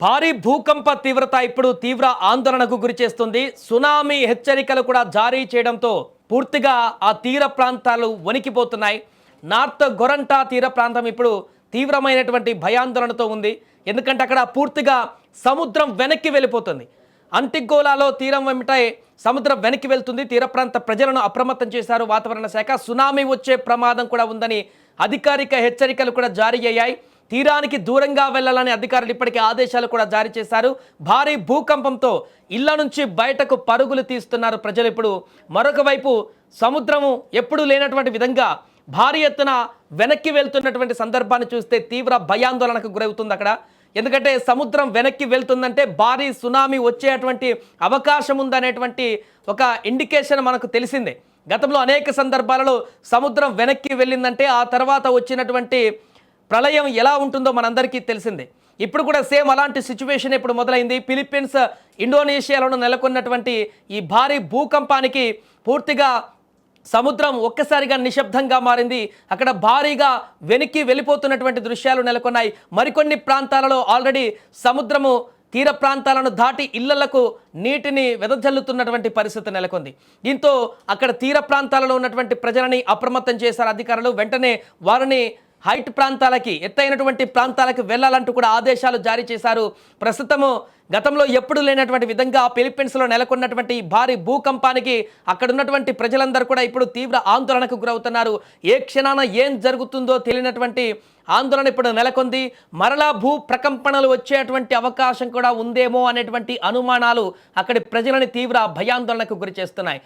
భారీ భూకంప తీవ్రత ఇప్పుడు తీవ్ర ఆందోళనకు గురిచేస్తుంది. సునామీ హెచ్చరికలు కూడా జారీ చేయడంతో పూర్తిగా ఆ తీర ప్రాంతాలు వణికిపోతున్నాయి. నార్త్ గొరంటా తీర ప్రాంతం ఇప్పుడు తీవ్రమైనటువంటి భయాందోళనతో ఉంది. ఎందుకంటే అక్కడ పూర్తిగా సముద్రం వెనక్కి వెళ్ళిపోతుంది. అంటిగోలాలో తీరం వెంబటే సముద్రం వెనక్కి వెళ్తుంది. తీర ప్రాంత ప్రజలను అప్రమత్తం చేశారు వాతావరణ శాఖ. సునామీ వచ్చే ప్రమాదం కూడా ఉందని అధికారిక హెచ్చరికలు కూడా జారీ అయ్యాయి. తీరానికి దూరంగా వెళ్లాలని అధికారులు ఇప్పటికే ఆదేశాలు కూడా జారీ చేశారు. భారీ భూకంపంతో ఇళ్ల నుంచి బయటకు పరుగులు తీస్తున్నారు ప్రజలు. ఇప్పుడు మరొక వైపు సముద్రము ఎప్పుడూ లేనటువంటి విధంగా భారీ ఎత్తున వెనక్కి వెళ్తున్నటువంటి సందర్భాన్ని చూస్తే తీవ్ర భయాందోళనకు గురవుతుంది అక్కడ. ఎందుకంటే సముద్రం వెనక్కి వెళ్తుందంటే భారీ సునామీ వచ్చేటువంటి అవకాశం ఉందనేటువంటి ఒక ఇండికేషన్ మనకు తెలిసిందే. గతంలో అనేక సందర్భాలలో సముద్రం వెనక్కి వెళ్ళిందంటే ఆ తర్వాత వచ్చినటువంటి ప్రళయం ఎలా ఉంటుందో మనందరికీ తెలిసిందే. ఇప్పుడు కూడా సేమ్ అలాంటి సిచ్యువేషన్ ఇప్పుడు మొదలైంది. ఫిలిప్పీన్స్, ఇండోనేషియాలో నెలకొన్నటువంటి ఈ భారీ భూకంపానికి పూర్తిగా సముద్రం ఒక్కసారిగా నిశ్శబ్దంగా మారింది. అక్కడ భారీగా వెనక్కి వెళ్ళిపోతున్నటువంటి దృశ్యాలు నెలకొన్నాయి. మరికొన్ని ప్రాంతాలలో ఆల్రెడీ సముద్రము తీర ప్రాంతాలను దాటి ఇళ్లకు నీటిని వెదజల్లుతున్నటువంటి పరిస్థితి నెలకొంది. దీంతో అక్కడ తీర ప్రాంతాలలో ఉన్నటువంటి ప్రజలని అప్రమత్తం చేశారు అధికారులు. వెంటనే వారిని హైట్ ప్రాంతాలకి, ఎత్తైనటువంటి ప్రాంతాలకు వెళ్ళాలంటూ కూడా ఆదేశాలు జారీ చేశారు. ప్రస్తుతము గతంలో ఎప్పుడు లేనటువంటి విధంగా ఫిలిప్పీన్స్లో నెలకొన్నటువంటి భారీ భూకంపానికి అక్కడ ఉన్నటువంటి ప్రజలందరూ కూడా ఇప్పుడు తీవ్ర ఆందోళనకు గురవుతున్నారు. ఏ క్షణాన ఏం జరుగుతుందో తెలియనటువంటి ఆందోళన ఇప్పుడు నెలకొంది. మరలా భూ ప్రకంపనలు వచ్చేటువంటి అవకాశం కూడా ఉందేమో అనేటువంటి అనుమానాలు అక్కడి ప్రజలని తీవ్ర భయాందోళనకు గురి చేస్తున్నాయి.